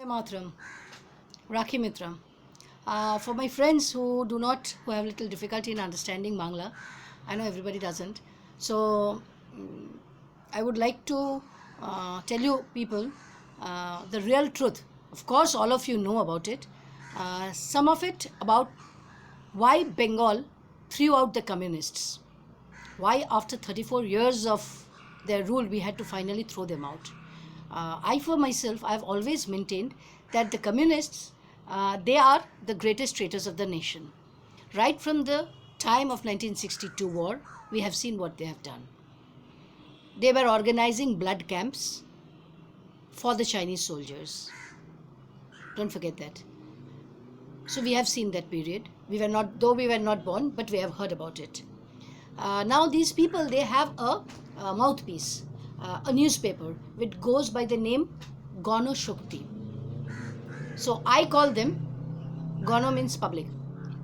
Matram, Rakhi Mitra. For my friends who have little difficulty in understanding Bangla, I know everybody doesn't. So I would like to tell you people the real truth. Of course, all of you know about it. Some of it about why Bengal threw out the communists. Why after 34 years of their rule we had to finally throw them out. I for myself, I have always maintained that the communists, they are the greatest traitors of the nation. Right from the time of 1962 war, we have seen what they have done. They were organizing blood camps for the Chinese soldiers. Don't forget that. So we have seen that period. Though we were not born, but we have heard about it. Now these people, they have a mouthpiece, a newspaper which goes by the name Gano Shakti. So I call them, Gano means public,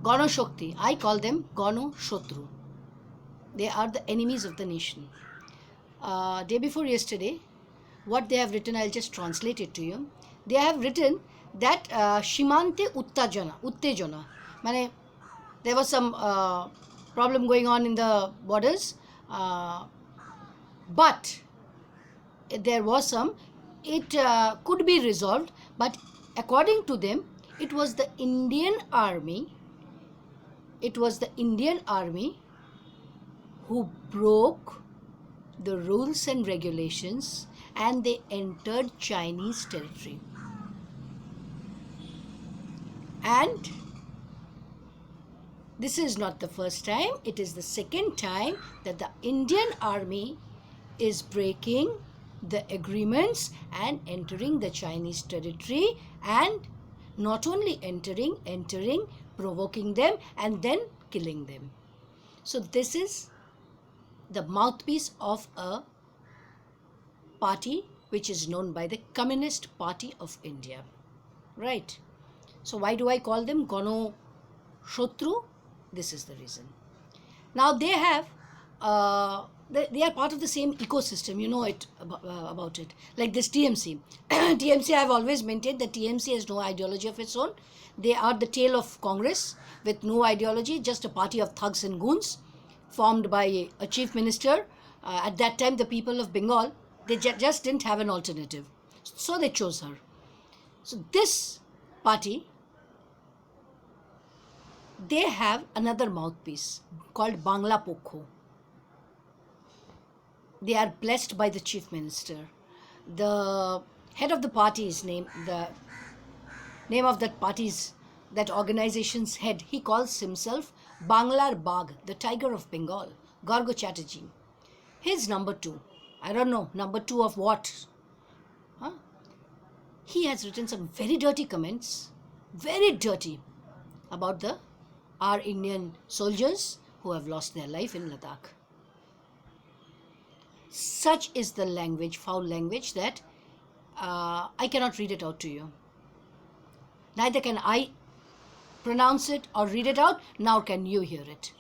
Gano Shakti, I call them Gano Shotru. They are the enemies of the nation. Day before yesterday, what they have written, I'll just translate it to you. They have written that Shimante Uttejana, mane, there was some problem going on in the borders, but there was some, it could be resolved, but according to them, it was the Indian army who broke the rules and regulations and they entered Chinese territory. And this is not the first time, it is the second time that the Indian army is breaking the agreements and entering the Chinese territory, and not only entering, provoking them and then killing them. So this is the mouthpiece of a party which is known by the Communist Party of India. Right? So why do I call them Gano Shotru? This is the reason. Now they have, they are part of the same ecosystem, you know it about it. Like this TMC. TMC, I have always maintained that TMC has no ideology of its own. They are the tail of Congress with no ideology, just a party of thugs and goons formed by a chief minister. At that time, the people of Bengal, they just didn't have an alternative. So they chose her. So this party, they have another mouthpiece called Bangla Pokho. They are blessed by the chief minister. The head of the party's name, the name of that party's, that organization's head, he calls himself Banglar Bagh, the tiger of Bengal, Gargo Chatterjee. He's number 2. I don't know, number 2 of what? Huh? He has written some very dirty comments, very dirty, about our Indian soldiers who have lost their life in Ladakh. Such is the language, foul language, that I cannot read it out to you. Neither can I pronounce it or read it out, nor can you hear it.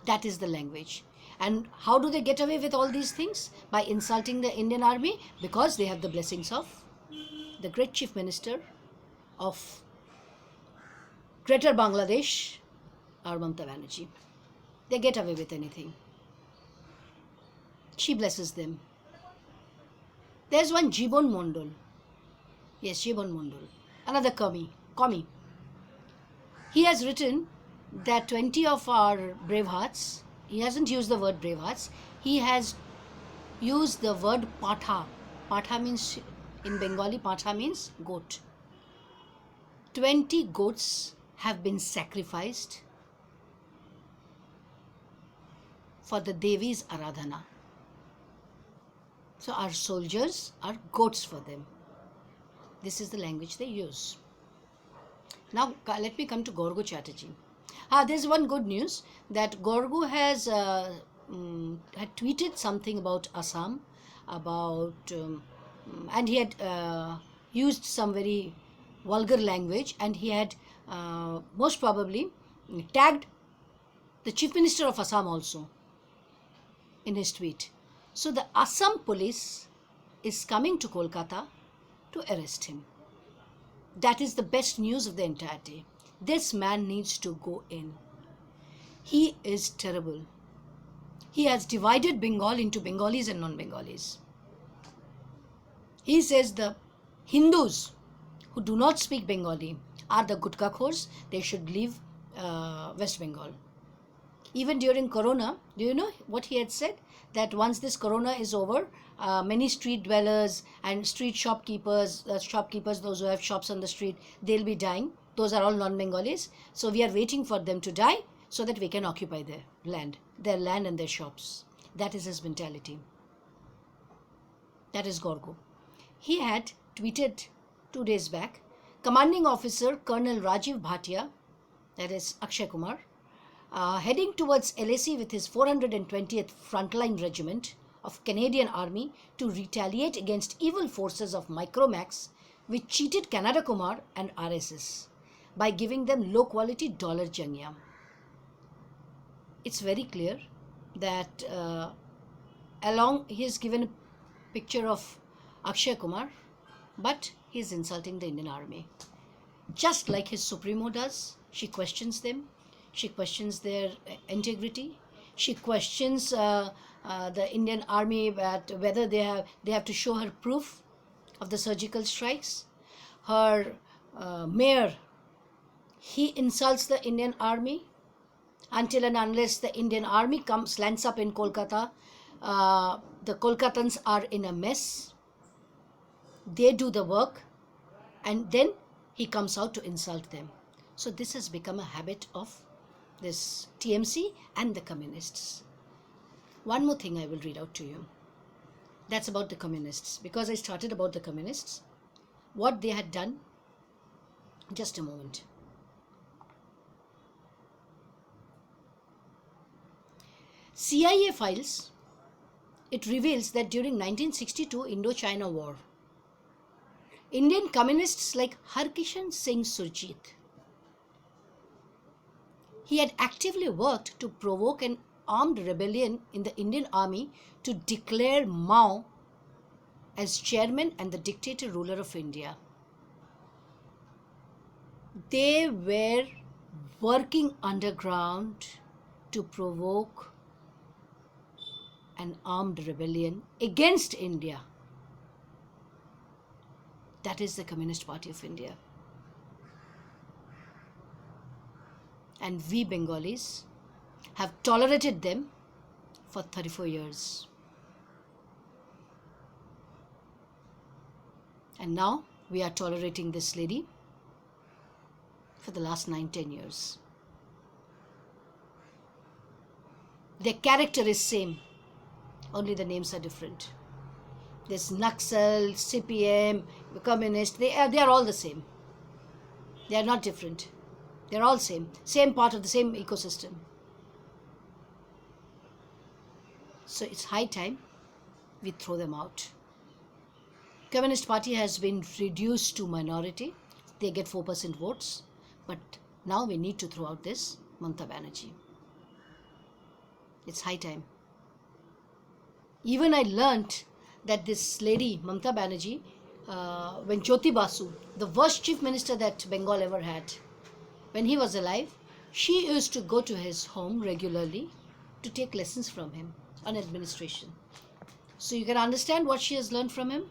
That is the language. And how do they get away with all these things? By insulting the Indian army, because they have the blessings of the great chief minister of Greater Bangladesh, Mamata Banerjee. They get away with anything. She blesses them. There's one Jibon Mondol. Yes, Jibon Mondol. Another commie. He has written that 20 of our bravehearts, he hasn't used the word bravehearts, he has used the word patha. Patha means, in Bengali, patha means goat. 20 goats have been sacrificed for the Devi's Aradhana. So our soldiers are goats for them. This is the language they use. Now let me come to Gargo Chatterjee. There's one good news, that Gargo has had tweeted something about Assam, and he had used some very vulgar language, and he had most probably tagged the chief minister of Assam also in his tweet. So the Assam police is coming to Kolkata to arrest him. That is the best news of the entire day. This man needs to go in. He is terrible. He has divided Bengal into Bengalis and non-Bengalis. He says the Hindus who do not speak Bengali are the gutkakhors. They should leave West Bengal. Even during Corona, do you know what he had said? That once this Corona is over, many street dwellers and street shopkeepers, those who have shops on the street, they'll be dying. Those are all non-Bengalis. So we are waiting for them to die so that we can occupy their land and their shops. That is his mentality. That is Gorgo. He had tweeted 2 days back, Commanding Officer Colonel Rajiv Bhatia, that is Akshay Kumar, heading towards LAC with his 420th Frontline Regiment of Canadian Army to retaliate against evil forces of Micromax, which cheated Canada Kumar and RSS by giving them low-quality dollar jangya. It's very clear that he has given a picture of Akshay Kumar, but he is insulting the Indian Army. Just like his Supremo does, she questions them. She questions their integrity. She questions the Indian Army that whether they have to show her proof of the surgical strikes. Her mayor, he insults the Indian Army until and unless the Indian Army lands up in Kolkata. The Kolkatans are in a mess. They do the work, and then he comes out to insult them. So this has become a habit of this TMC and the communists. One more thing I will read out to you. That's about the communists. Because I started about the communists, what they had done. Just a moment. CIA files, it reveals that during 1962 Indo-China War, Indian communists like Harkishan Singh Surjit, he had actively worked to provoke an armed rebellion in the Indian Army to declare Mao as chairman and the dictator ruler of India. They were working underground to provoke an armed rebellion against India. That is the Communist Party of India. And we Bengalis have tolerated them for 34 years. And now we are tolerating this lady for the last 9-10 years. Their character is same, only the names are different. This Naxal, CPM, Communist, they are all the same. They are not different. They are all same part of the same ecosystem. So it's high time we throw them out. Communist Party has been reduced to minority. They get 4% votes. But now we need to throw out this Mamata Banerjee. It's high time. Even I learnt that this lady, Mamata Banerjee, when Jyoti Basu, the worst chief minister that Bengal ever had, when he was alive, she used to go to his home regularly to take lessons from him on administration. So you can understand what she has learned from him.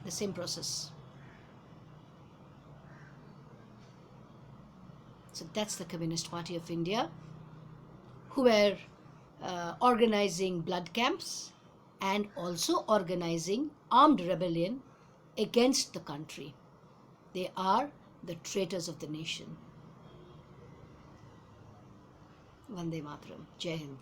The same process. So that's the Communist Party of India, who were organizing blood camps and also organizing armed rebellion against the country. They are the traitors of the nation. Vande Mataram. Jai Hind.